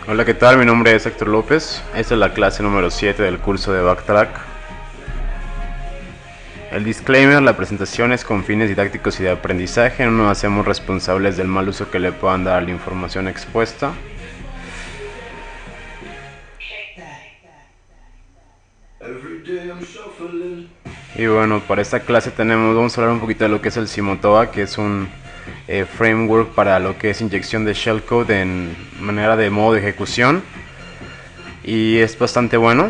Hola, ¿qué tal? Mi nombre es Héctor López. Esta es la clase número 7 del curso de Backtrack. El disclaimer: la presentación es con fines didácticos y de aprendizaje. No nos hacemos responsables del mal uso que le puedan dar a la información expuesta. Y bueno, para esta clase vamos a hablar un poquito de lo que es el Simotoa, que es un framework para lo que es inyección de shellcode en manera de modo de ejecución, y es bastante bueno.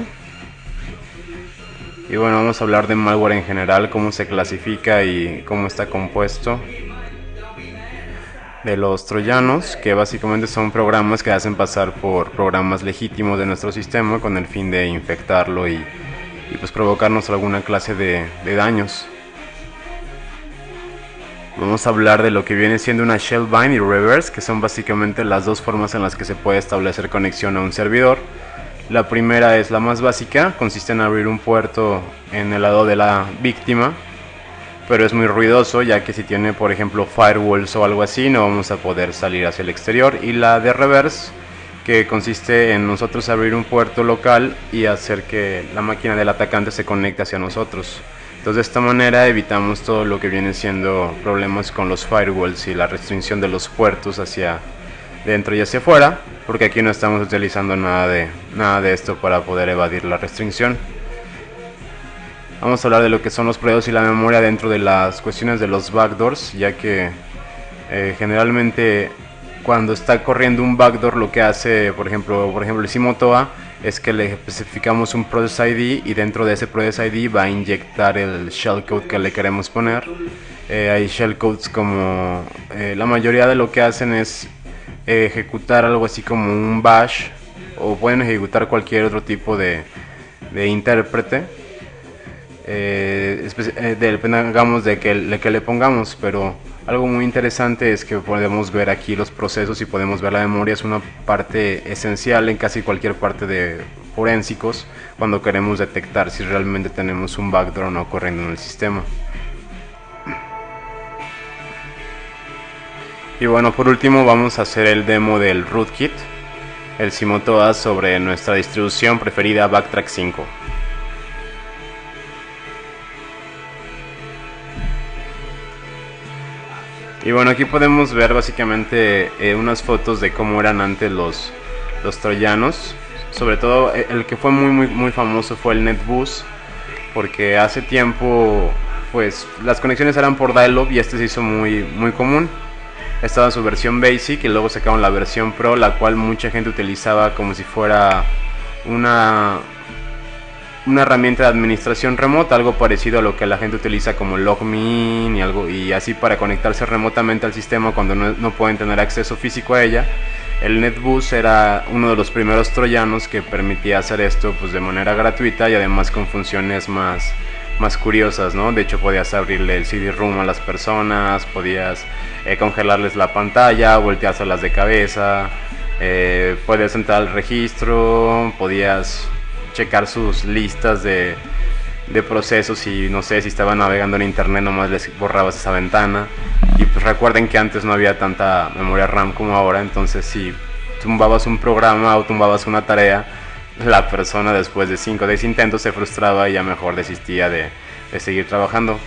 Y bueno, vamos a hablar de malware en general, cómo se clasifica y cómo está compuesto. De los troyanos, que básicamente son programas que hacen pasar por programas legítimos de nuestro sistema con el fin de infectarlo y pues provocarnos alguna clase de daños. Vamos a hablar de lo que viene siendo una shell bind y reverse, que son básicamente las dos formas en las que se puede establecer conexión a un servidor. La primera es la más básica, consiste en abrir un puerto en el lado de la víctima, pero es muy ruidoso, ya que si tiene, por ejemplo, firewalls o algo así, no vamos a poder salir hacia el exterior. Y la de reverse, que consiste en nosotros abrir un puerto local y hacer que la máquina del atacante se conecte hacia nosotros. Entonces, de esta manera evitamos todo lo que viene siendo problemas con los firewalls y la restricción de los puertos hacia dentro y hacia afuera, porque aquí no estamos utilizando nada de esto para poder evadir la restricción. Vamos a hablar de lo que son los procesos y la memoria dentro de las cuestiones de los backdoors, ya que generalmente cuando está corriendo un backdoor, lo que hace, por ejemplo el Simotoa, es que le especificamos un process ID, y dentro de ese process ID va a inyectar el shellcode que le queremos poner. Hay shellcodes como la mayoría de lo que hacen es ejecutar algo así como un bash, o pueden ejecutar cualquier otro tipo de intérprete, dependamos de que le pongamos. Pero algo muy interesante es que podemos ver aquí los procesos y podemos ver la memoria. Es una parte esencial en casi cualquier parte de forensicos cuando queremos detectar si realmente tenemos un backdoor o no corriendo en el sistema. Y bueno, por último vamos a hacer el demo del rootkit, el Simotoa, sobre nuestra distribución preferida, Backtrack 5. Y bueno, aquí podemos ver básicamente unas fotos de cómo eran antes los troyanos. Sobre todo el que fue muy famoso fue el NetBus, porque hace tiempo pues las conexiones eran por dial-up y este se hizo muy común. Estaba en su versión basic y luego sacaron la versión pro, la cual mucha gente utilizaba como si fuera una herramienta de administración remota, algo parecido a lo que la gente utiliza como LogMeIn y así, para conectarse remotamente al sistema cuando no pueden tener acceso físico a ella. El NetBus era uno de los primeros troyanos que permitía hacer esto pues de manera gratuita y además con funciones más curiosas, ¿no? De hecho, podías abrirle el CD-ROM a las personas, podías congelarles la pantalla, volteárselas de cabeza, podías entrar al registro, podías checar sus listas de procesos, y no sé, si estaban navegando en internet nomás les borrabas esa ventana. Y pues recuerden que antes no había tanta memoria RAM como ahora, entonces si tumbabas un programa o tumbabas una tarea, la persona después de 5 o 10 intentos se frustraba y ya mejor desistía de seguir trabajando.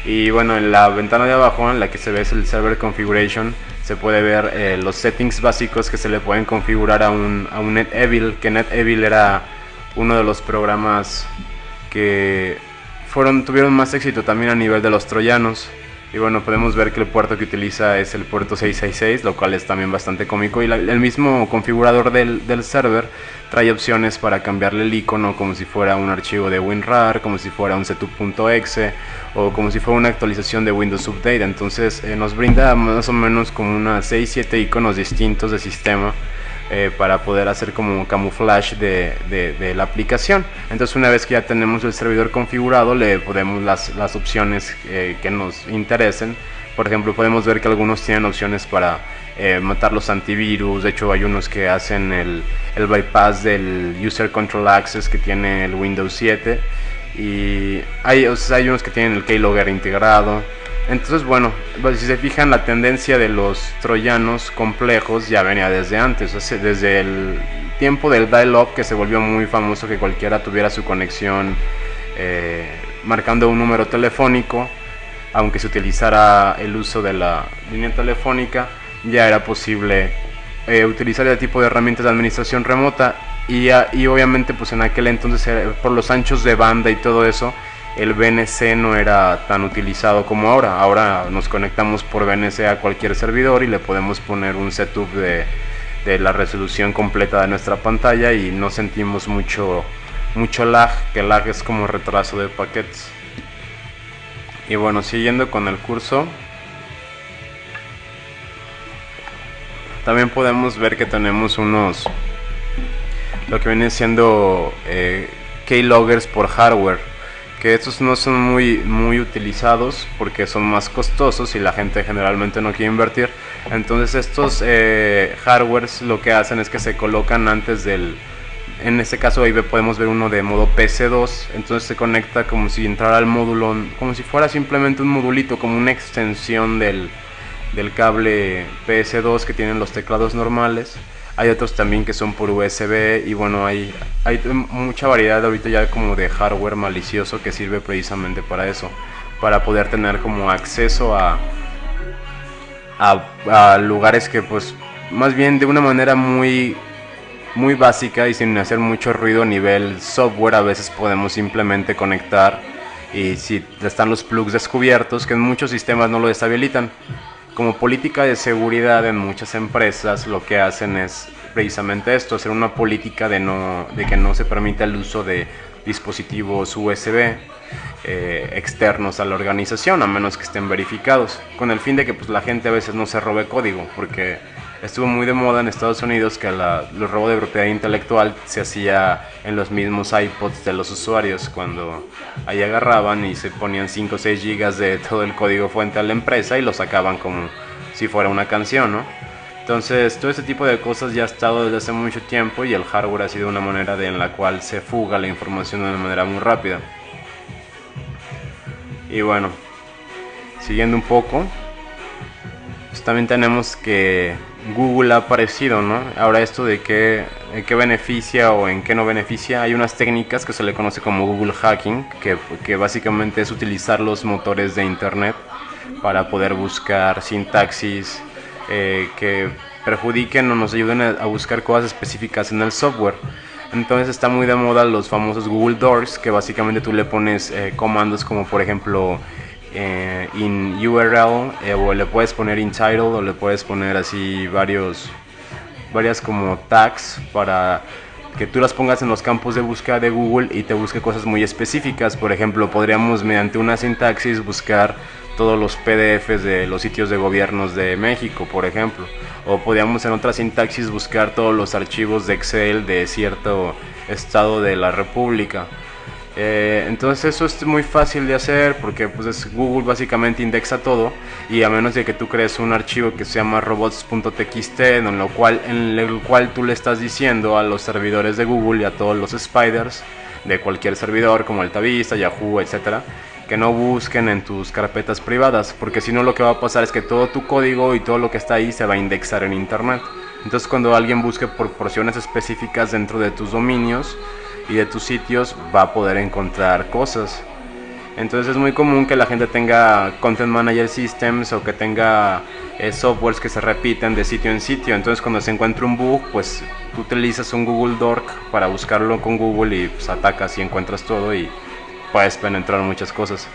Y bueno, en la ventana de abajo, en la que se ve es el Server Configuration, se puede ver los settings básicos que se le pueden configurar a un NetEvil, que NetEvil era uno de los programas que tuvieron más éxito también a nivel de los troyanos. Y bueno, podemos ver que el puerto que utiliza es el puerto 666, lo cual es también bastante cómico. Y el mismo configurador del server trae opciones para cambiarle el icono, como si fuera un archivo de WinRAR, como si fuera un setup.exe, o como si fuera una actualización de Windows Update. Entonces nos brinda más o menos como unas 6-7 iconos distintos de sistema, para poder hacer como camuflaje de la aplicación. Entonces, una vez que ya tenemos el servidor configurado, le podemos las opciones que nos interesen. Por ejemplo, podemos ver que algunos tienen opciones para matar los antivirus. De hecho, hay unos que hacen el bypass del User Control Access que tiene el Windows 7, y hay unos que tienen el keylogger integrado. Entonces, bueno, pues, si se fijan, la tendencia de los troyanos complejos ya venía desde antes, o sea, desde el tiempo del dial-up, que se volvió muy famoso, que cualquiera tuviera su conexión marcando un número telefónico, aunque se utilizara el uso de la línea telefónica, ya era posible utilizar el tipo de herramientas de administración remota y obviamente pues en aquel entonces por los anchos de banda y todo eso, el VNC no era tan utilizado como ahora. Ahora nos conectamos por VNC a cualquier servidor y le podemos poner un setup de la resolución completa de nuestra pantalla y no sentimos mucho lag, que lag es como retraso de paquetes. Y bueno, siguiendo con el curso, también podemos ver que tenemos lo que vienen siendo keyloggers por hardware, que estos no son muy utilizados porque son más costosos y la gente generalmente no quiere invertir. Entonces estos hardwares lo que hacen es que se colocan antes en este caso ahí podemos ver uno de modo PC2, entonces se conecta como si entrara al módulo, como si fuera simplemente un modulito, como una extensión del cable PS2 que tienen los teclados normales. Hay otros también que son por USB y bueno, hay mucha variedad ahorita ya como de hardware malicioso que sirve precisamente para eso, para poder tener como acceso a lugares que pues más bien de una manera muy básica y sin hacer mucho ruido a nivel software a veces podemos simplemente conectar, y si están los plugs descubiertos, que en muchos sistemas no lo deshabilitan. Como política de seguridad en muchas empresas lo que hacen es precisamente esto, hacer una política de que no se permita el uso de dispositivos USB externos a la organización, a menos que estén verificados, con el fin de que pues, la gente a veces no se robe código, porque estuvo muy de moda en Estados Unidos que los robos de propiedad intelectual se hacía en los mismos iPods de los usuarios, cuando ahí agarraban y se ponían 5 o 6 gigas de todo el código fuente a la empresa y lo sacaban como si fuera una canción, ¿no? Entonces todo este tipo de cosas ya ha estado desde hace mucho tiempo y el hardware ha sido una manera en la cual se fuga la información de una manera muy rápida. Y bueno, siguiendo un poco, pues también tenemos que Google ha aparecido, ¿no? Ahora esto de qué beneficia o en qué no beneficia, hay unas técnicas que se le conoce como Google Hacking, que básicamente es utilizar los motores de internet para poder buscar sintaxis que perjudiquen o nos ayuden a buscar cosas específicas en el software. Entonces está muy de moda los famosos Google Doors, que básicamente tú le pones comandos como por ejemplo in URL, o le puedes poner in title, o le puedes poner así varias como tags para que tú las pongas en los campos de búsqueda de Google y te busque cosas muy específicas. Por ejemplo, podríamos mediante una sintaxis buscar todos los PDFs de los sitios de gobiernos de México, por ejemplo, o podríamos en otra sintaxis buscar todos los archivos de Excel de cierto estado de la República. Entonces eso es muy fácil de hacer porque pues Google básicamente indexa todo, y a menos de que tú crees un archivo que se llama robots.txt en el cual tú le estás diciendo a los servidores de Google y a todos los spiders de cualquier servidor como Altavista, Yahoo, etcétera, que no busquen en tus carpetas privadas, porque si no lo que va a pasar es que todo tu código y todo lo que está ahí se va a indexar en internet. Entonces cuando alguien busque por porciones específicas dentro de tus dominios y de tus sitios, va a poder encontrar cosas. Entonces es muy común que la gente tenga Content Manager Systems o que tenga softwares que se repiten de sitio en sitio. Entonces cuando se encuentra un bug, pues tú utilizas un Google Dork para buscarlo con Google y pues atacas y encuentras todo y puedes penetrar muchas cosas.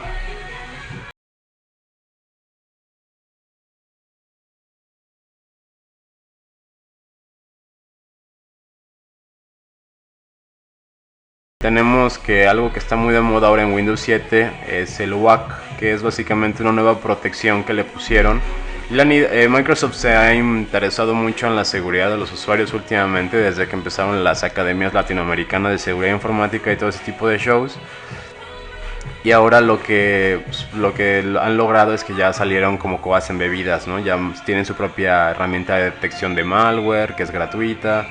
Tenemos que algo que está muy de moda ahora en Windows 7 es el WAC, que es básicamente una nueva protección que le pusieron. Microsoft se ha interesado mucho en la seguridad de los usuarios últimamente, desde que empezaron las academias latinoamericanas de seguridad informática y todo ese tipo de shows. Y ahora lo que han logrado es que ya salieron como cosas embebidas, ¿no? Ya tienen su propia herramienta de detección de malware, que es gratuita.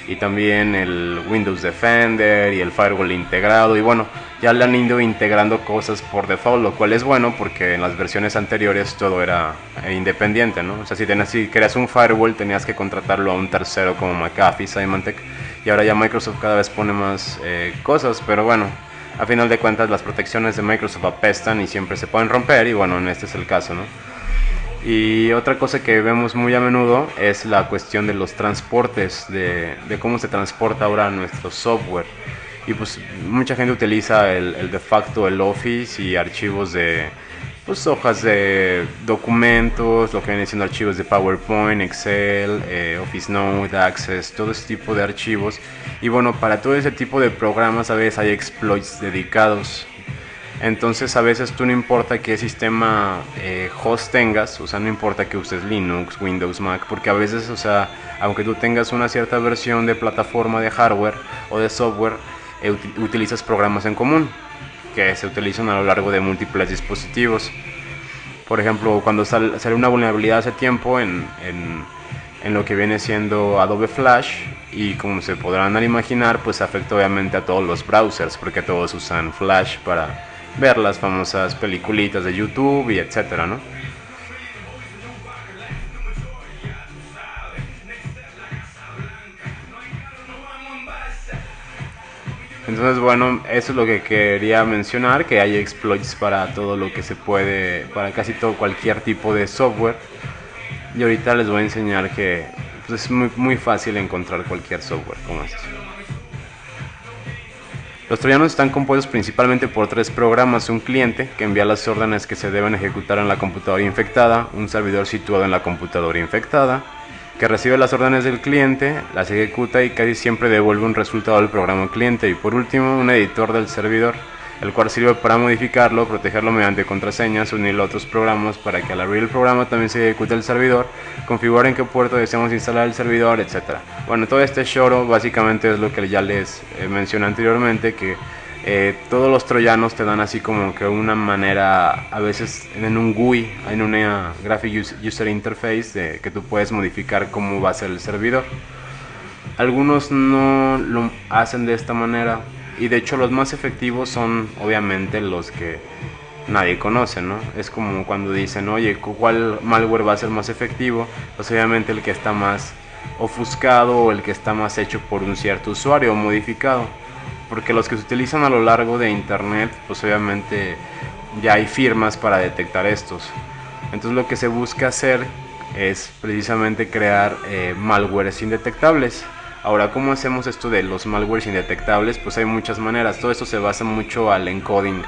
y también el Windows Defender y el firewall integrado, y bueno, ya le han ido integrando cosas por default, lo cual es bueno porque en las versiones anteriores todo era independiente, ¿no? O sea, si querías un firewall tenías que contratarlo a un tercero como McAfee, Symantec, y ahora ya Microsoft cada vez pone más cosas, pero bueno, a final de cuentas las protecciones de Microsoft apestan y siempre se pueden romper, y bueno, en este es el caso, ¿no? Y otra cosa que vemos muy a menudo es la cuestión de los transportes, de cómo se transporta ahora nuestro software. Y pues mucha gente utiliza el de facto, el Office y archivos de pues hojas de documentos, lo que vienen siendo archivos de PowerPoint, Excel, Office Note, Access, todo ese tipo de archivos. Y bueno, para todo ese tipo de programas a veces hay exploits dedicados. Entonces a veces tú no importa qué sistema host tengas, o sea, no importa que uses Linux, Windows, Mac, porque a veces, o sea, aunque tú tengas una cierta versión de plataforma de hardware o de software, utilizas programas en común que se utilizan a lo largo de múltiples dispositivos. Por ejemplo, cuando sale una vulnerabilidad hace tiempo en lo que viene siendo Adobe Flash, y como se podrán imaginar, pues afecta obviamente a todos los browsers, porque todos usan Flash para ver las famosas peliculitas de YouTube y etcétera, ¿no? Entonces, bueno, eso es lo que quería mencionar, que hay exploits para todo lo que se puede, para casi todo, cualquier tipo de software. Y ahorita les voy a enseñar que pues, es muy fácil encontrar cualquier software como este. Los troyanos están compuestos principalmente por tres programas: un cliente que envía las órdenes que se deben ejecutar en la computadora infectada, un servidor situado en la computadora infectada, que recibe las órdenes del cliente, las ejecuta y casi siempre devuelve un resultado al programa cliente, y por último un editor del servidor, el cual sirve para modificarlo, protegerlo mediante contraseñas, unirlo a otros programas para que al abrir el programa también se ejecute el servidor, configurar en qué puerto deseamos instalar el servidor, etc. Bueno, todo este choro básicamente es lo que ya les mencioné anteriormente, que todos los troyanos te dan así como que una manera, a veces en un GUI, en una Graphic User Interface, que tú puedes modificar cómo va a ser el servidor. Algunos no lo hacen de esta manera, y de hecho los más efectivos son obviamente los que nadie conoce, ¿no? Es como cuando dicen, oye, ¿cuál malware va a ser más efectivo? Pues obviamente el que está más ofuscado o el que está más hecho por un cierto usuario o modificado, porque los que se utilizan a lo largo de internet, pues obviamente ya hay firmas para detectar estos. Entonces lo que se busca hacer es precisamente crear malwares indetectables. Ahora, ¿cómo hacemos esto de los malwares indetectables? Pues hay muchas maneras. Todo esto se basa mucho al encoding.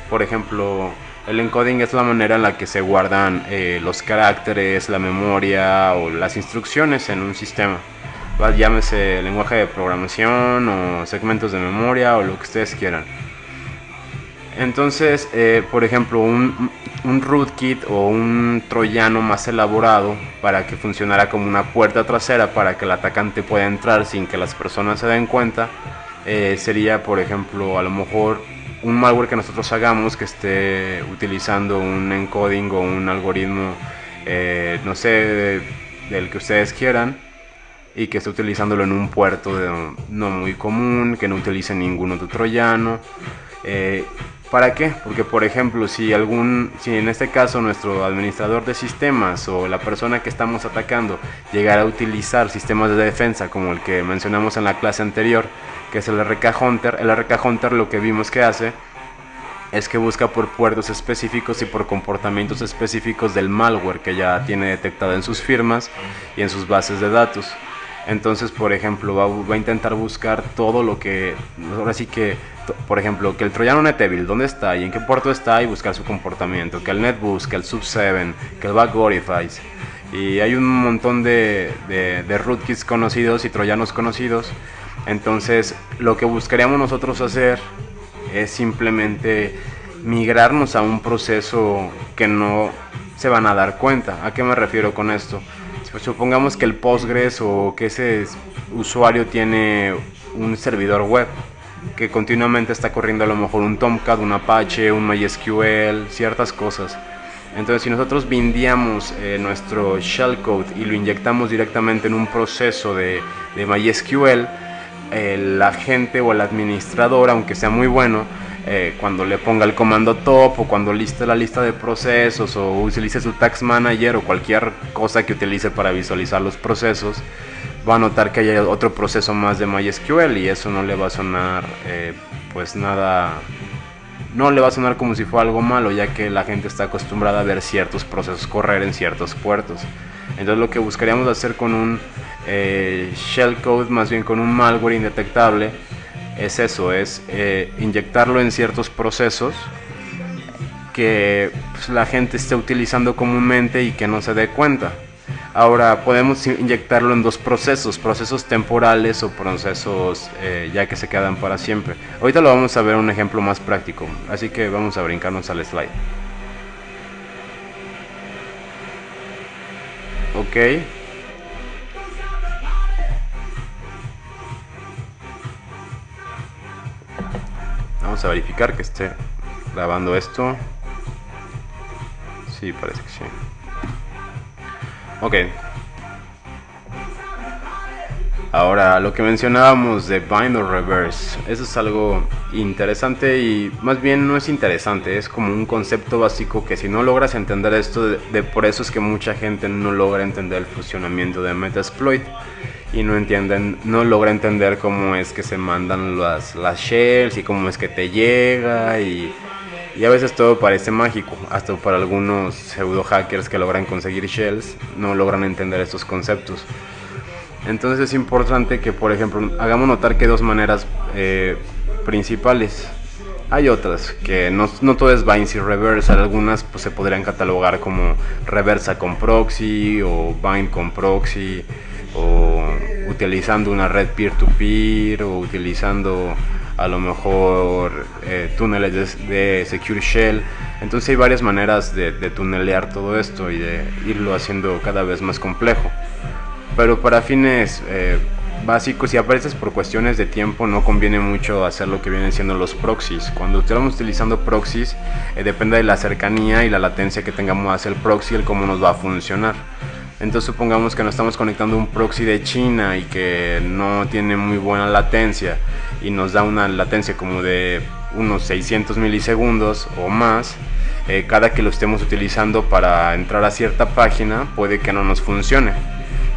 Por ejemplo, el encoding es la manera en la que se guardan los caracteres, la memoria o las instrucciones en un sistema. Llámese lenguaje de programación o segmentos de memoria o lo que ustedes quieran. Entonces, por ejemplo, un rootkit o un troyano más elaborado para que funcionara como una puerta trasera para que el atacante pueda entrar sin que las personas se den cuenta, sería, por ejemplo, a lo mejor un malware que nosotros hagamos que esté utilizando un encoding o un algoritmo, no sé, del que ustedes quieran, y que esté utilizándolo en un puerto no muy común, que no utilice ningún otro troyano. ¿Para qué? Porque por ejemplo, si en este caso nuestro administrador de sistemas o la persona que estamos atacando llegara a utilizar sistemas de defensa como el que mencionamos en la clase anterior, que es el RK Hunter, lo que vimos que hace es que busca por puertos específicos y por comportamientos específicos del malware que ya tiene detectado en sus firmas y en sus bases de datos. Entonces, por ejemplo, va a intentar buscar todo lo que, ahora sí que, por ejemplo, que el troyano NetEvil, ¿dónde está y en qué puerto está? Y buscar su comportamiento, que el NetBoost, que el Sub7, que el Bugorifies. Y hay un montón de rootkits conocidos y troyanos conocidos. Entonces, lo que buscaríamos nosotros hacer es simplemente migrarnos a un proceso que no se van a dar cuenta. ¿A qué me refiero con esto? Pues supongamos que el Postgres o que ese usuario tiene un servidor web que continuamente está corriendo a lo mejor un Tomcat, un Apache, un MySQL, ciertas cosas. Entonces, si nosotros bindeamos nuestro shellcode y lo inyectamos directamente en un proceso de MySQL, el agente o el administrador, aunque sea muy bueno, cuando le ponga el comando top o cuando liste la lista de procesos o utilice su task manager o cualquier cosa que utilice para visualizar los procesos, va a notar que hay otro proceso más de MySQL y eso no le va a sonar pues nada, no le va a sonar como si fuera algo malo, ya que la gente está acostumbrada a ver ciertos procesos correr en ciertos puertos. Entonces lo que buscaríamos hacer con un shellcode, más bien con un malware indetectable, es eso, es inyectarlo en ciertos procesos que pues, la gente esté utilizando comúnmente y que no se dé cuenta. Ahora podemos inyectarlo en dos procesos temporales o procesos ya que se quedan para siempre. Ahorita lo vamos a ver un ejemplo más práctico, así que vamos a brincarnos al slide. Ok. Vamos a verificar que esté grabando esto. Sí, parece que sí. Ok. Ahora, lo que mencionábamos de bind o reverse, eso es algo interesante y más bien no es interesante, es como un concepto básico que si no logras entender esto, por eso es que mucha gente no logra entender el funcionamiento de Metasploit y no logra entender cómo es que se mandan las shells y cómo es que te llega y a veces todo parece mágico, hasta para algunos pseudo hackers que logran conseguir shells no logran entender estos conceptos. Entonces es importante que, por ejemplo, hagamos notar que hay dos maneras principales. Hay otras, que no todo es bind y reverse, algunas pues, se podrían catalogar como reversa con proxy o bind con proxy, o utilizando una red peer-to-peer, o utilizando a lo mejor túneles de Secure Shell. Entonces hay varias maneras de tunelear todo esto y de irlo haciendo cada vez más complejo. Pero para fines básicos, si apareces por cuestiones de tiempo, no conviene mucho hacer lo que vienen siendo los proxies. Cuando estamos utilizando proxies, depende de la cercanía y la latencia que tengamos hacia el proxy, el cómo nos va a funcionar. Entonces supongamos que nos estamos conectando a un proxy de China y que no tiene muy buena latencia y nos da una latencia como de unos 600 milisegundos o más. Cada que lo estemos utilizando para entrar a cierta página puede que no nos funcione.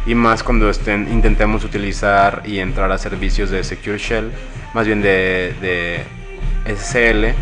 Y más cuando intentemos utilizar y entrar a servicios de Secure Shell, más bien de SSL,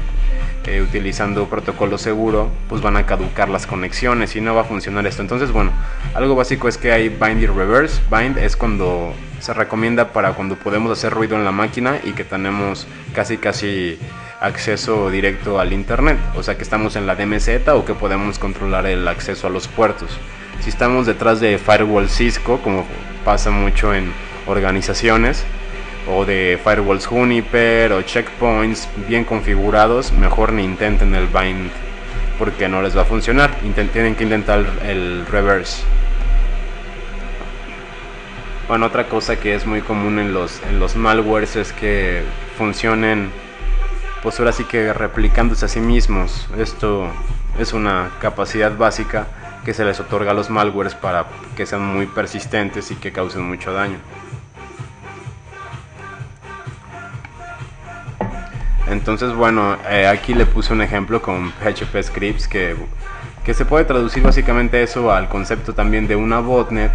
utilizando protocolo seguro, pues van a caducar las conexiones y no va a funcionar esto. Entonces, bueno, algo básico es que hay bind y reverse. Bind es cuando se recomienda para cuando podemos hacer ruido en la máquina y que tenemos casi acceso directo al internet, o sea que estamos en la DMZ o que podemos controlar el acceso a los puertos. Si estamos detrás de firewall Cisco, como pasa mucho en organizaciones, o de firewalls Juniper o checkpoints bien configurados, mejor ni intenten el bind porque no les va a funcionar. Tienen que intentar el reverse. Bueno, otra cosa que es muy común en los malwares es que funcionen, pues ahora sí que replicándose a sí mismos. Esto es una capacidad básica que se les otorga a los malwares para que sean muy persistentes y que causen mucho daño. Entonces, bueno, aquí le puse un ejemplo con PHP Scripts que se puede traducir básicamente eso al concepto también de una botnet,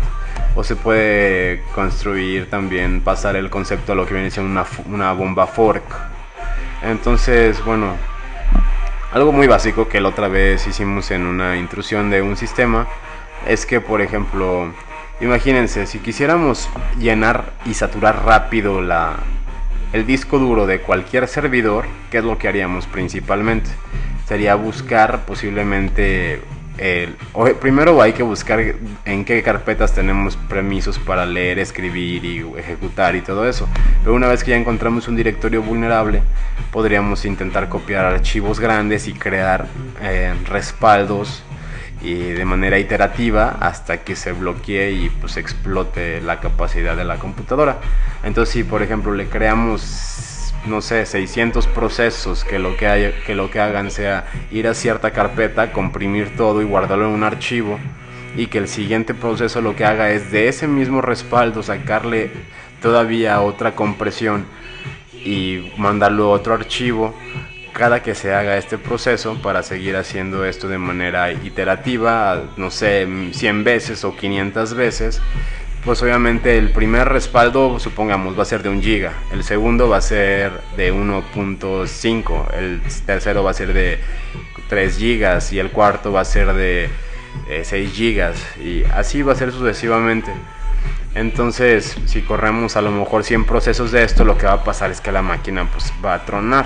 o se puede construir también, pasar el concepto a lo que viene siendo una bomba fork. Entonces, bueno, algo muy básico que la otra vez hicimos en una intrusión de un sistema es que, por ejemplo, imagínense, si quisiéramos llenar y saturar rápido el disco duro de cualquier servidor, ¿qué es lo que haríamos principalmente? Sería buscar posiblemente, primero hay que buscar en qué carpetas tenemos permisos para leer, escribir y ejecutar y todo eso. Pero una vez que ya encontramos un directorio vulnerable, podríamos intentar copiar archivos grandes y crear respaldos y de manera iterativa hasta que se bloquee y pues explote la capacidad de la computadora. Entonces, si por ejemplo le creamos no sé, 600 procesos que lo que hagan sea ir a cierta carpeta, comprimir todo y guardarlo en un archivo, y que el siguiente proceso lo que haga es de ese mismo respaldo sacarle todavía otra compresión y mandarlo a otro archivo cada que se haga este proceso, para seguir haciendo esto de manera iterativa, no sé, 100 veces o 500 veces. Pues obviamente el primer respaldo, supongamos, va a ser de 1 giga, el segundo va a ser de 1.5, el tercero va a ser de 3 gigas y el cuarto va a ser de 6 gigas, y así va a ser sucesivamente. Entonces, si corremos a lo mejor 100 procesos de esto, lo que va a pasar es que la máquina pues va a tronar.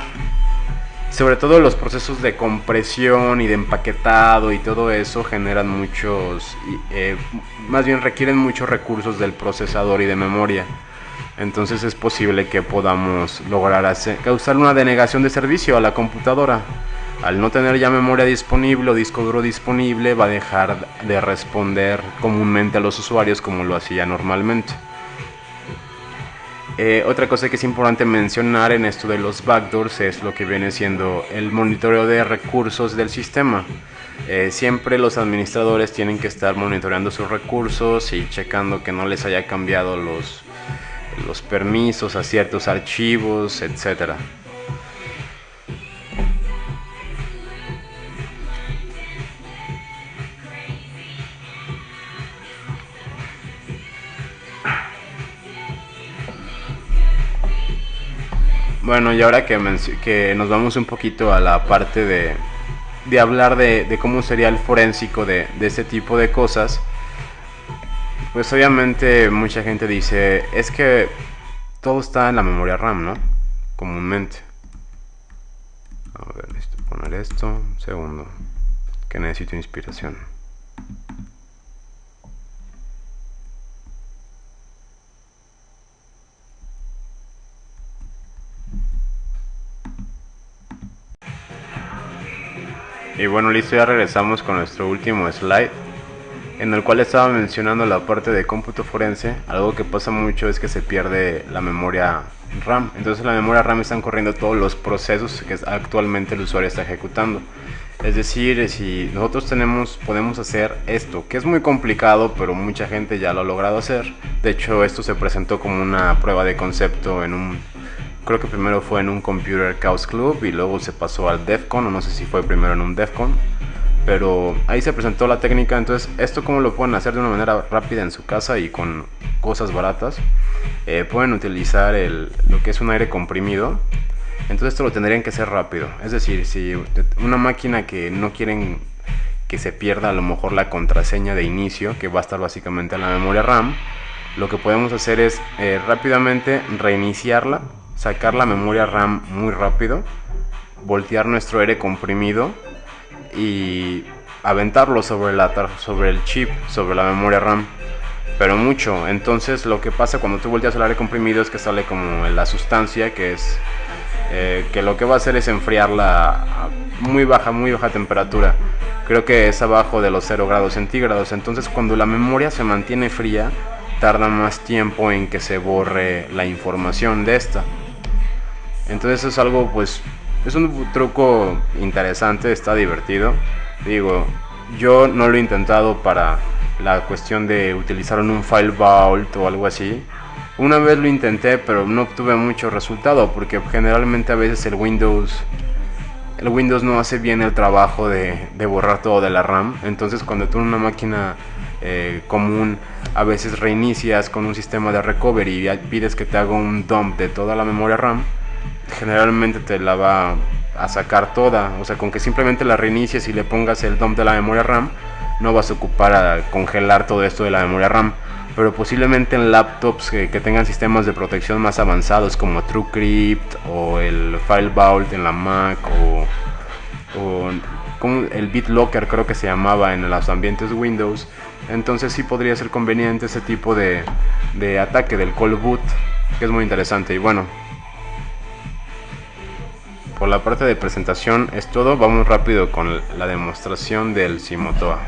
Sobre todo los procesos de compresión y de empaquetado y todo eso generan muchos, más bien requieren muchos recursos del procesador y de memoria. Entonces es posible que podamos lograr causar una denegación de servicio a la computadora. Al no tener ya memoria disponible o disco duro disponible, va a dejar de responder comúnmente a los usuarios como lo hacía normalmente. Otra cosa que es importante mencionar en esto de los backdoors es lo que viene siendo el monitoreo de recursos del sistema. Siempre los administradores tienen que estar monitoreando sus recursos y checando que no les haya cambiado los permisos a ciertos archivos, etc. Bueno, y ahora que nos vamos un poquito a la parte de hablar de cómo sería el forénsico de este tipo de cosas, pues obviamente mucha gente dice, es que todo está en la memoria RAM, ¿no? Comúnmente. A ver, necesito poner esto, un segundo, que necesito inspiración. Y bueno, listo, ya regresamos con nuestro último slide, en el cual estaba mencionando la parte de cómputo forense. Algo que pasa mucho es que se pierde la memoria RAM. Entonces en la memoria RAM están corriendo todos los procesos que actualmente el usuario está ejecutando. Es decir, si nosotros podemos hacer esto, que es muy complicado, pero mucha gente ya lo ha logrado hacer. De hecho, esto se presentó como una prueba de concepto creo que primero fue en un Computer Chaos Club y luego se pasó al DEF CON, o no sé si fue primero en un DEF CON, pero ahí se presentó la técnica. Entonces, esto cómo lo pueden hacer de una manera rápida en su casa y con cosas baratas. Pueden utilizar lo que es un aire comprimido. Entonces esto lo tendrían que hacer rápido. Es decir, si una máquina que no quieren que se pierda a lo mejor la contraseña de inicio, que va a estar básicamente en la memoria RAM, lo que podemos hacer es rápidamente reiniciarla, sacar la memoria RAM muy rápido, voltear nuestro aire comprimido y aventarlo sobre el chip, sobre la memoria RAM, pero mucho. Entonces lo que pasa cuando tú volteas el aire comprimido es que sale como la sustancia que es que lo que va a hacer es enfriarla a muy baja temperatura. Creo que es abajo de los 0 grados centígrados. Entonces cuando la memoria se mantiene fría, tarda más tiempo en que se borre la información de esta. Entonces es algo, pues, es un truco interesante, está divertido. Digo, yo no lo he intentado para la cuestión de utilizar un file vault o algo así. Una vez lo intenté, pero no obtuve mucho resultado, porque generalmente a veces el Windows no hace bien el trabajo de borrar todo de la RAM. Entonces cuando tú en una máquina común a veces reinicias con un sistema de recovery y pides que te haga un dump de toda la memoria RAM, generalmente te la va a sacar toda. O sea, con que simplemente la reinicies y le pongas el dump de la memoria RAM, no vas a ocupar a congelar todo esto de la memoria RAM. Pero posiblemente en laptops que tengan sistemas de protección más avanzados como TrueCrypt o el File Vault en la Mac o como el BitLocker, creo que se llamaba en los ambientes Windows, entonces sí podría ser conveniente ese tipo de ataque del Cold Boot, que es muy interesante. Y bueno, por la parte de presentación es todo. Vamos rápido con la demostración del Simotoa.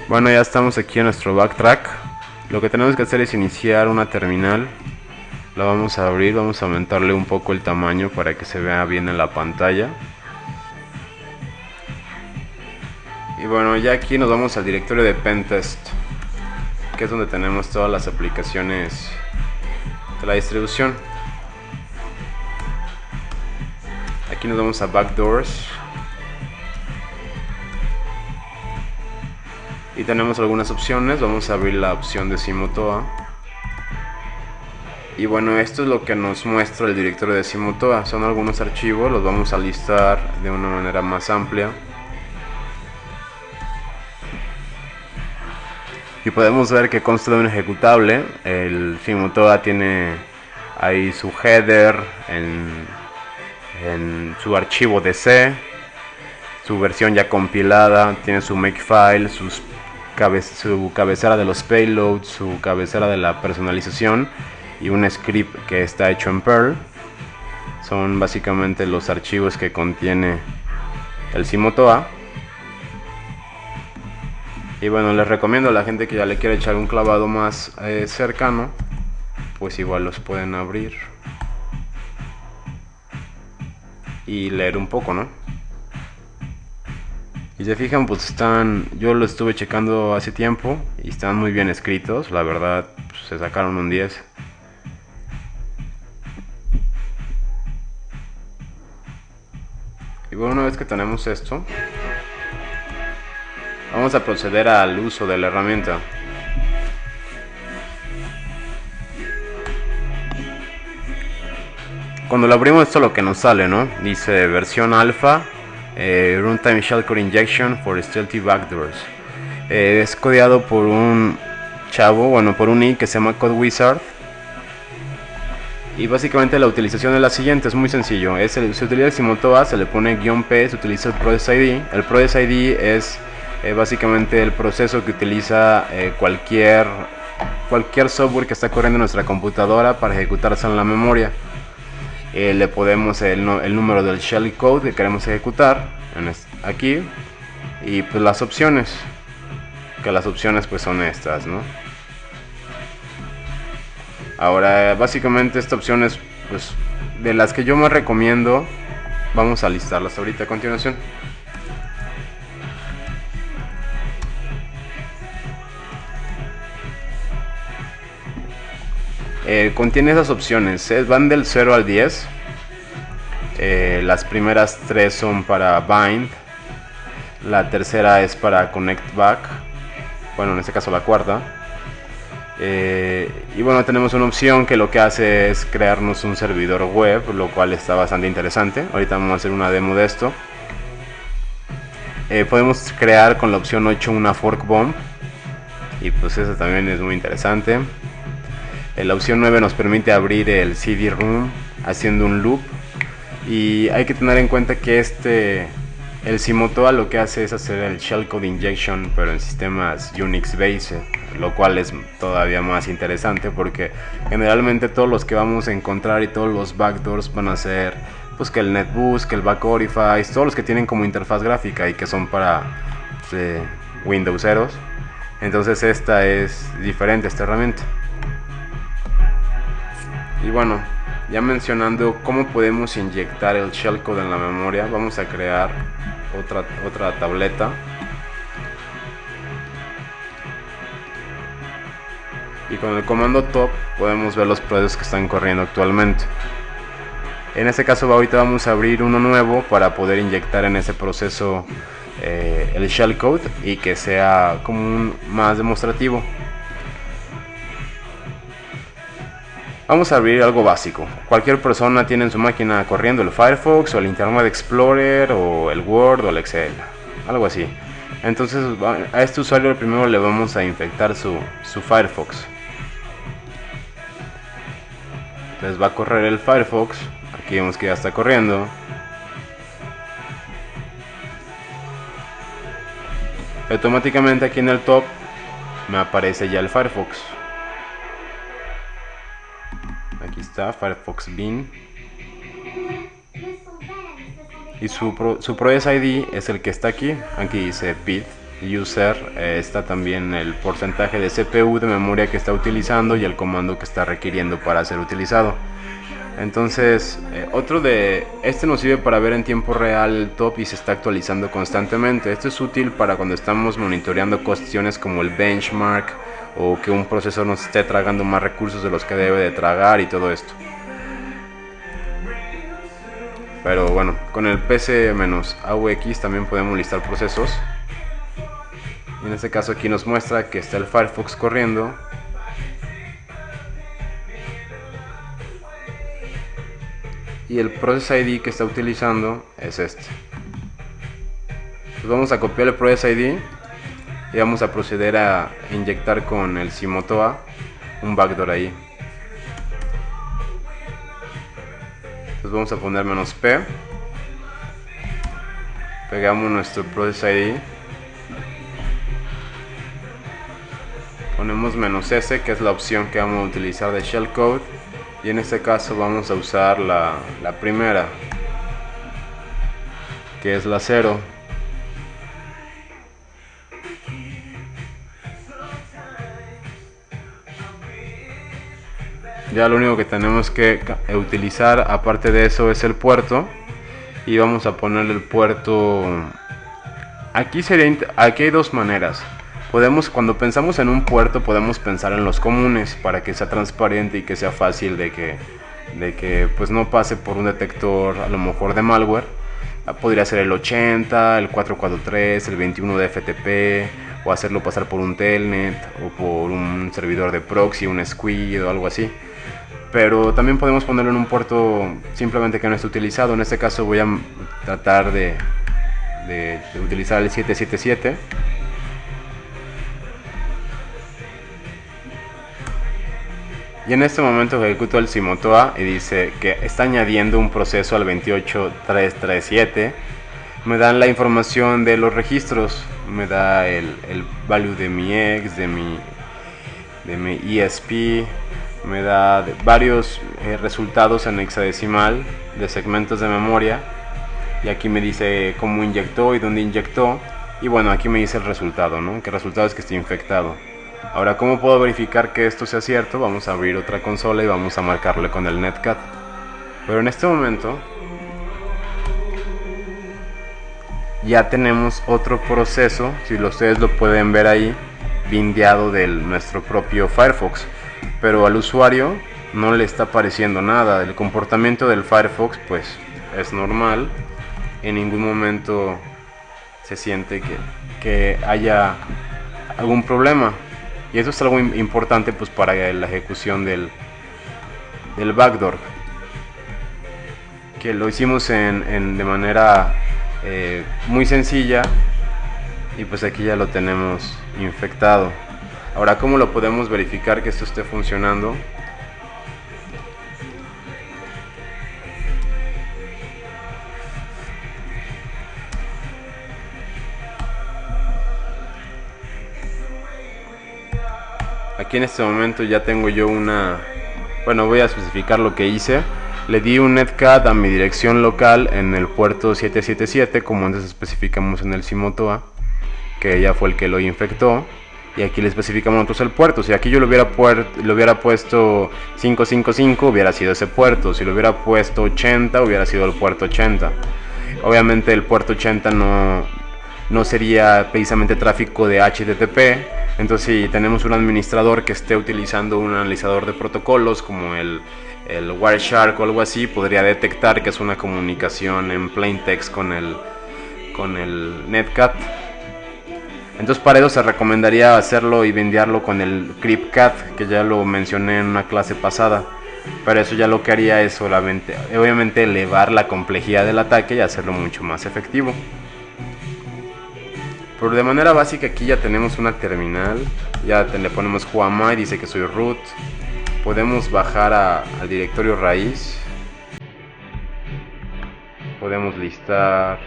Bueno, ya estamos aquí en nuestro backtrack. Lo que tenemos que hacer es iniciar una terminal. La vamos a abrir, vamos a aumentarle un poco el tamaño para que se vea bien en la pantalla. Y bueno, ya aquí nos vamos al directorio de Pentest, que es donde tenemos todas las aplicaciones de la distribución. Aquí nos vamos a Backdoors y tenemos algunas opciones. Vamos a abrir la opción de Simotoa. Y bueno, esto es lo que nos muestra el directorio de Simotoa. Son algunos archivos, los vamos a listar de una manera más amplia. Y podemos ver que consta de un ejecutable. El Simotoa tiene ahí su header en su archivo de C, su versión ya compilada, tiene su makefile, su cabecera de los payloads, su cabecera de la personalización y un script que está hecho en Perl. Son básicamente los archivos que contiene el Simotoa. Y bueno, les recomiendo a la gente que ya le quiere echar un clavado más cercano, pues igual los pueden abrir y leer un poco, ¿no? Y se fijan, pues yo lo estuve checando hace tiempo y están muy bien escritos, la verdad, pues, se sacaron un 10. Y bueno, una vez que tenemos esto, vamos a proceder al uso de la herramienta. Cuando lo abrimos, esto es lo que nos sale, ¿no? Dice versión alfa, runtime shellcode injection for stealthy backdoors. Es codeado por un chavo, bueno, por un I que se llama CodeWizard. Y básicamente la utilización es la siguiente, es muy sencillo. Se utiliza el Simotoa, se le pone "-p", se utiliza el process ID. El process ID es básicamente el proceso que utiliza cualquier software que está corriendo en nuestra computadora para ejecutarse en la memoria. Le podemos el número del shellcode que queremos ejecutar aquí, y pues las opciones, que las opciones pues son estas, ¿no? Ahora básicamente esta opción es pues de las que yo más recomiendo. Vamos a listarlas ahorita a continuación. Contiene esas opciones, van del 0 al 10. Las primeras 3 son para bind, la tercera es para connect back, bueno, en este caso la cuarta. Y bueno, tenemos una opción que lo que hace es crearnos un servidor web, lo cual está bastante interesante. Ahorita vamos a hacer una demo de esto. Podemos crear con la opción 8 una fork bomb, y pues eso también es muy interesante. La opción 9 nos permite abrir el CD-ROM haciendo un loop. Y hay que tener en cuenta que el Simotoa lo que hace es hacer el shellcode injection, pero en sistemas Unix based, lo cual es todavía más interesante porque generalmente todos los que vamos a encontrar y todos los backdoors van a ser pues que el NetBoost, que el Backorify, todos los que tienen como interfaz gráfica y que son para Windowseros. Entonces esta es diferente, esta herramienta. Y bueno, ya mencionando cómo podemos inyectar el shellcode en la memoria, vamos a crear otra tableta. Y con el comando top podemos ver los procesos que están corriendo actualmente. En este caso ahorita vamos a abrir uno nuevo para poder inyectar en ese proceso el shellcode y que sea como más demostrativo. Vamos a abrir algo básico. Cualquier persona tiene en su máquina corriendo el Firefox o el Internet Explorer o el Word o el Excel, algo así. Entonces a este usuario primero le vamos a infectar su Firefox. Entonces va a correr el Firefox. Aquí vemos que ya está corriendo. Automáticamente aquí en el top me aparece ya el Firefox. Aquí está Firefox Bin. Y su process ID es el que está aquí. Aquí dice PID. user, está también el porcentaje de CPU, de memoria que está utilizando y el comando que está requiriendo para ser utilizado. Entonces, este nos sirve para ver en tiempo real el top y se está actualizando constantemente. Esto es útil para cuando estamos monitoreando cuestiones como el benchmark o que un procesador nos esté tragando más recursos de los que debe de tragar y todo esto. Pero bueno, con el PC-AUX también podemos listar procesos. En este caso aquí nos muestra que está el Firefox corriendo. Y el Process ID que está utilizando es este. Pues vamos a copiar el Process ID y vamos a proceder a inyectar con el Simotoa un backdoor ahí. Entonces vamos a poner "-p", pegamos nuestro Process ID, ponemos "-s", que es la opción que vamos a utilizar de shellcode, y en este caso vamos a usar la primera, que es la 0. Ya lo único que tenemos que utilizar aparte de eso es el puerto, y vamos a ponerle el puerto. Aquí hay dos maneras. Cuando pensamos en un puerto, podemos pensar en los comunes para que sea transparente y que sea fácil de que pues no pase por un detector a lo mejor de malware. Podría ser el 80, el 443, el 21 de FTP, o hacerlo pasar por un telnet o por un servidor de proxy, un squid o algo así. Pero también podemos ponerlo en un puerto simplemente que no esté utilizado. En este caso voy a tratar de utilizar el 777. Y en este momento ejecuto el Simotoa y dice que está añadiendo un proceso al 28337. Me dan la información de los registros, me da el value de mi X, de mi ESP, me da varios resultados en hexadecimal de segmentos de memoria, y aquí me dice cómo inyectó y dónde inyectó, y bueno, aquí me dice el resultado, ¿no? Que el resultado es que esté infectado. Ahora, ¿cómo puedo verificar que esto sea cierto? Vamos a abrir otra consola y vamos a marcarle con el netcat. Pero en este momento ya tenemos otro proceso, si ustedes lo pueden ver ahí, bindeado de nuestro propio Firefox, pero al usuario no le está apareciendo nada. El comportamiento del Firefox pues es normal, en ningún momento se siente que haya algún problema. Y eso es algo importante pues para la ejecución del backdoor, que lo hicimos de manera muy sencilla, y pues aquí ya lo tenemos infectado. Ahora, ¿cómo lo podemos verificar que esto esté funcionando? Aquí en este momento ya tengo yo bueno, voy a especificar lo que hice. Le di un netcat a mi dirección local en el puerto 777, como antes especificamos en el Simotoa, que ya fue el que lo infectó. Y aquí le especificamos nosotros el puerto. Si aquí yo lo hubiera puesto 555, hubiera sido ese puerto. Si lo hubiera puesto 80, hubiera sido el puerto 80. Obviamente el puerto 80 no sería precisamente tráfico de HTTP. Entonces, si tenemos un administrador que esté utilizando un analizador de protocolos como el Wireshark o algo así, podría detectar que es una comunicación en plain text con el netcat. Entonces, para eso se recomendaría hacerlo y bindearlo con el cryptcat, que ya lo mencioné en una clase pasada. Pero eso ya lo que haría es solamente, obviamente, elevar la complejidad del ataque y hacerlo mucho más efectivo. Pero de manera básica aquí ya tenemos una terminal, ya le ponemos whoami, dice que soy root. Podemos bajar al directorio raíz, podemos listar,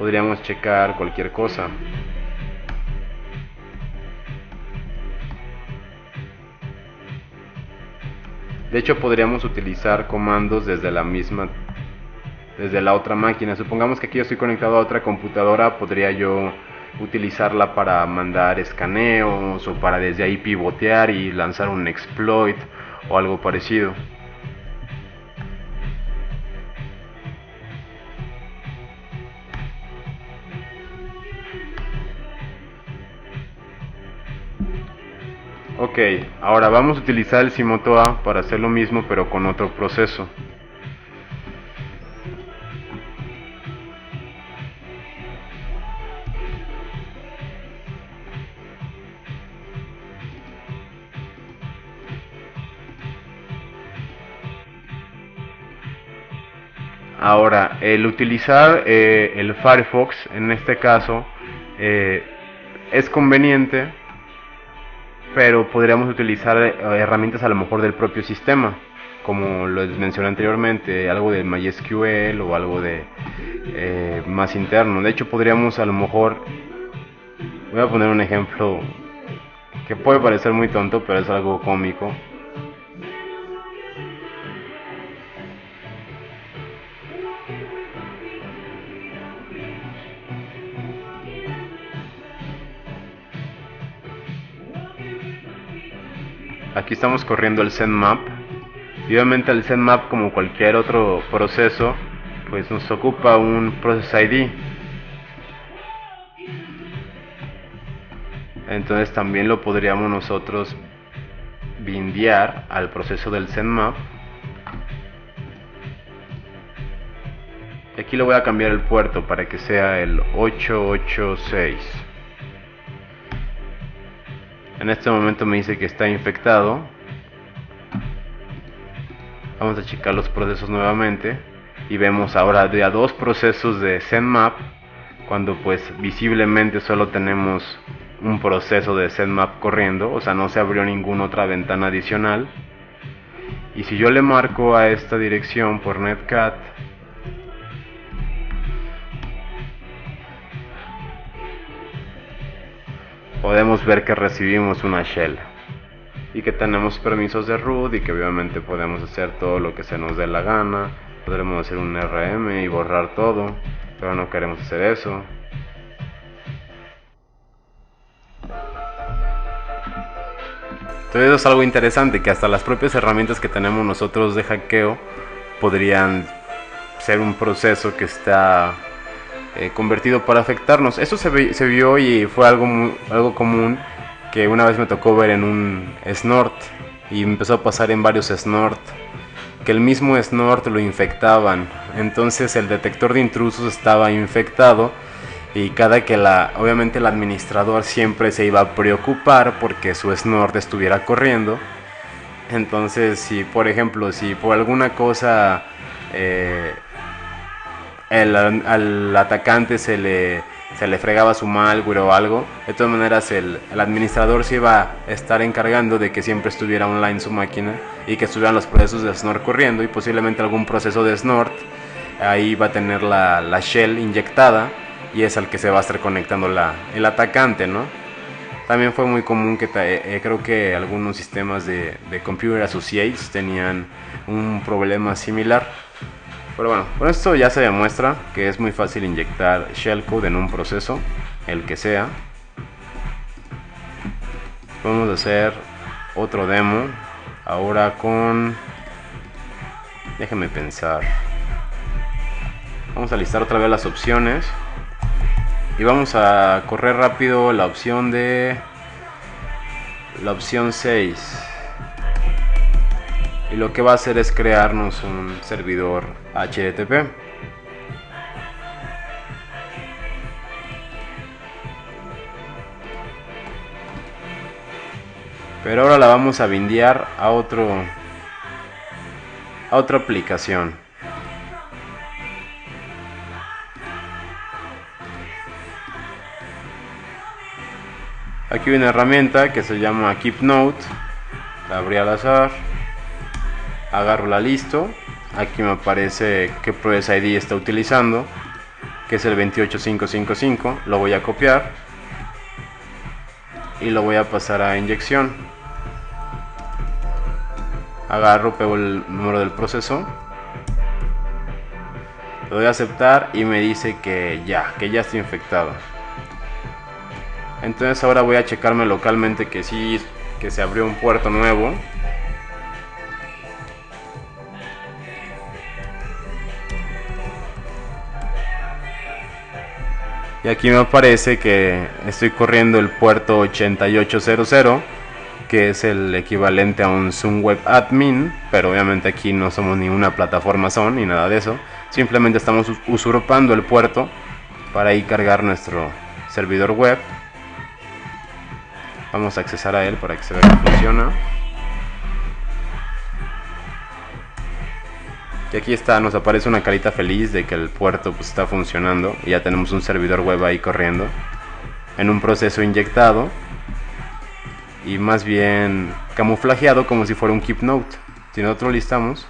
podríamos checar cualquier cosa. De hecho, podríamos utilizar comandos desde la otra máquina. Supongamos que aquí yo estoy conectado a otra computadora, podría yo utilizarla para mandar escaneos o para desde ahí pivotear y lanzar un exploit o algo parecido. Ok, ahora vamos a utilizar el Simotoa para hacer lo mismo pero con otro proceso. Ahora, el utilizar el Firefox en este caso es conveniente, pero podríamos utilizar herramientas a lo mejor del propio sistema, como lo mencioné anteriormente, algo de MySQL o algo de más interno. De hecho, podríamos a lo mejor, voy a poner un ejemplo que puede parecer muy tonto, pero es algo cómico. Aquí estamos corriendo el ZenMap y obviamente el ZenMap, como cualquier otro proceso, pues nos ocupa un Process ID. Entonces también lo podríamos nosotros bindear al proceso del ZenMap. Aquí le voy a cambiar el puerto para que sea el 886. En este momento me dice que está infectado. Vamos a checar los procesos nuevamente y vemos ahora de a dos procesos de ZenMap, cuando pues visiblemente solo tenemos un proceso de ZenMap corriendo, o sea, no se abrió ninguna otra ventana adicional. Y si yo le marco a esta dirección por netcat, podemos ver que recibimos una shell y que tenemos permisos de root y que obviamente podemos hacer todo lo que se nos dé la gana. Podremos hacer un RM y borrar todo, pero no queremos hacer eso. Entonces eso es algo interesante, que hasta las propias herramientas que tenemos nosotros de hackeo podrían ser un proceso que está convertido para afectarnos. Eso se vio y fue algo común, que una vez me tocó ver en un snort, y empezó a pasar en varios snort, que el mismo snort lo infectaban. Entonces el detector de intrusos estaba infectado, y cada que obviamente el administrador siempre se iba a preocupar porque su snort estuviera corriendo. Entonces, si por ejemplo, si por alguna cosa al atacante se le fregaba su malware o algo, de todas maneras el administrador se iba a estar encargando de que siempre estuviera online su máquina y que estuvieran los procesos de snort corriendo, y posiblemente algún proceso de snort ahí va a tener la shell inyectada, y es al que se va a estar conectando el atacante, ¿no? También fue muy común que creo que algunos sistemas de Computer Associates tenían un problema similar. Pero bueno, con esto ya se demuestra que es muy fácil inyectar shellcode en un proceso, el que sea. Vamos a hacer otro demo ahora con... déjenme pensar. Vamos a listar otra vez las opciones y vamos a correr rápido la opción 6. Y lo que va a hacer es crearnos un servidor HTTP. Pero ahora la vamos a bindear a otra aplicación. Aquí hay una herramienta que se llama KeepNote. La abrí al azar. Agarro la listo. Aquí me aparece qué Process ID está utilizando, que es el 28555. Lo voy a copiar y lo voy a pasar a inyección. Agarro, pego el número del proceso, lo doy a aceptar y me dice que ya está infectado. Entonces ahora voy a checarme localmente que sí, que se abrió un puerto nuevo. Y aquí me aparece que estoy corriendo el puerto 8800, que es el equivalente a un Zoom Web Admin, pero obviamente aquí no somos ni una plataforma Zoom ni nada de eso. Simplemente estamos usurpando el puerto para ahí cargar nuestro servidor web. Vamos a accesar a él para que se vea que funciona. Y aquí está, nos aparece una carita feliz de que el puerto pues está funcionando y ya tenemos un servidor web ahí corriendo en un proceso inyectado y más bien camuflajeado como si fuera un Keep Note. Si nosotros listamos,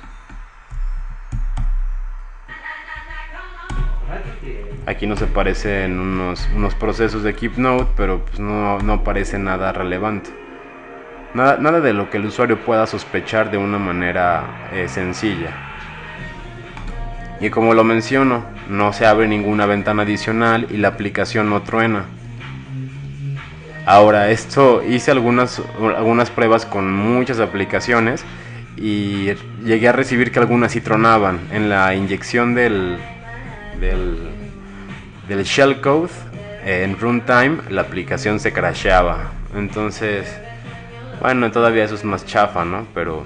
aquí nos aparecen unos procesos de Keep Note, pero pues no aparece nada relevante, nada de lo que el usuario pueda sospechar de una manera sencilla. Y como lo menciono, no se abre ninguna ventana adicional y la aplicación no truena. Ahora, esto hice algunas pruebas con muchas aplicaciones y llegué a recibir que algunas sí tronaban. En la inyección del shellcode en runtime, la aplicación se crasheaba. Entonces, bueno, todavía eso es más chafa, ¿no? Pero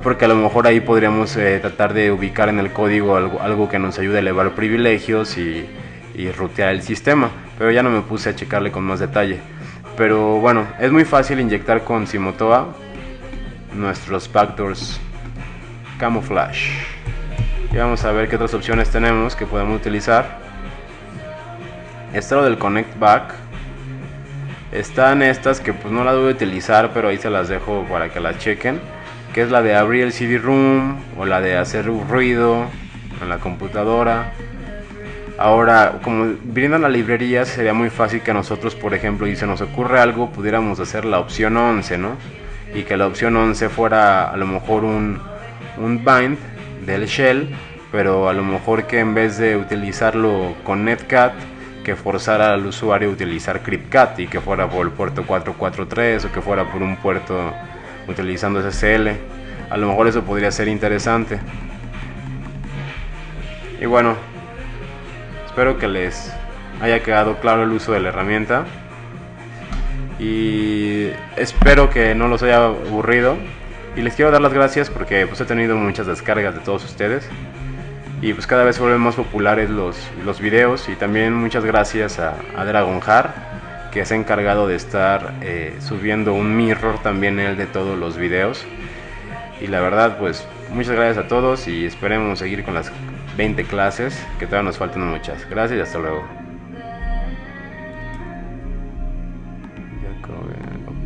porque a lo mejor ahí podríamos tratar de ubicar en el código algo que nos ayude a elevar privilegios y rutear el sistema, pero ya no me puse a checarle con más detalle. Pero bueno, es muy fácil inyectar con Simotoa nuestros backdoors camouflage. Y vamos a ver qué otras opciones tenemos que podemos utilizar. Está lo del connect back. Están estas que pues no las voy a utilizar, pero ahí se las dejo para que las chequen, que es la de abrir el CD-ROOM o la de hacer un ruido en la computadora. Ahora, como brindan la librería, sería muy fácil que nosotros, por ejemplo, y se nos ocurre algo, pudiéramos hacer la opción 11, ¿no? Y que la opción 11 fuera a lo mejor un bind del shell, pero a lo mejor que en vez de utilizarlo con netcat, que forzara al usuario a utilizar cryptcat y que fuera por el puerto 443 o que fuera por un puerto utilizando SSL. A lo mejor eso podría ser interesante. Y bueno, espero que les haya quedado claro el uso de la herramienta y espero que no los haya aburrido. Y les quiero dar las gracias porque pues he tenido muchas descargas de todos ustedes y pues cada vez vuelven más populares los videos. Y también muchas gracias a Dragonjar, que se ha encargado de estar subiendo un mirror también él de todos los videos. Y la verdad pues muchas gracias a todos y esperemos seguir con las 20 clases, que todavía nos faltan muchas. Gracias y hasta luego.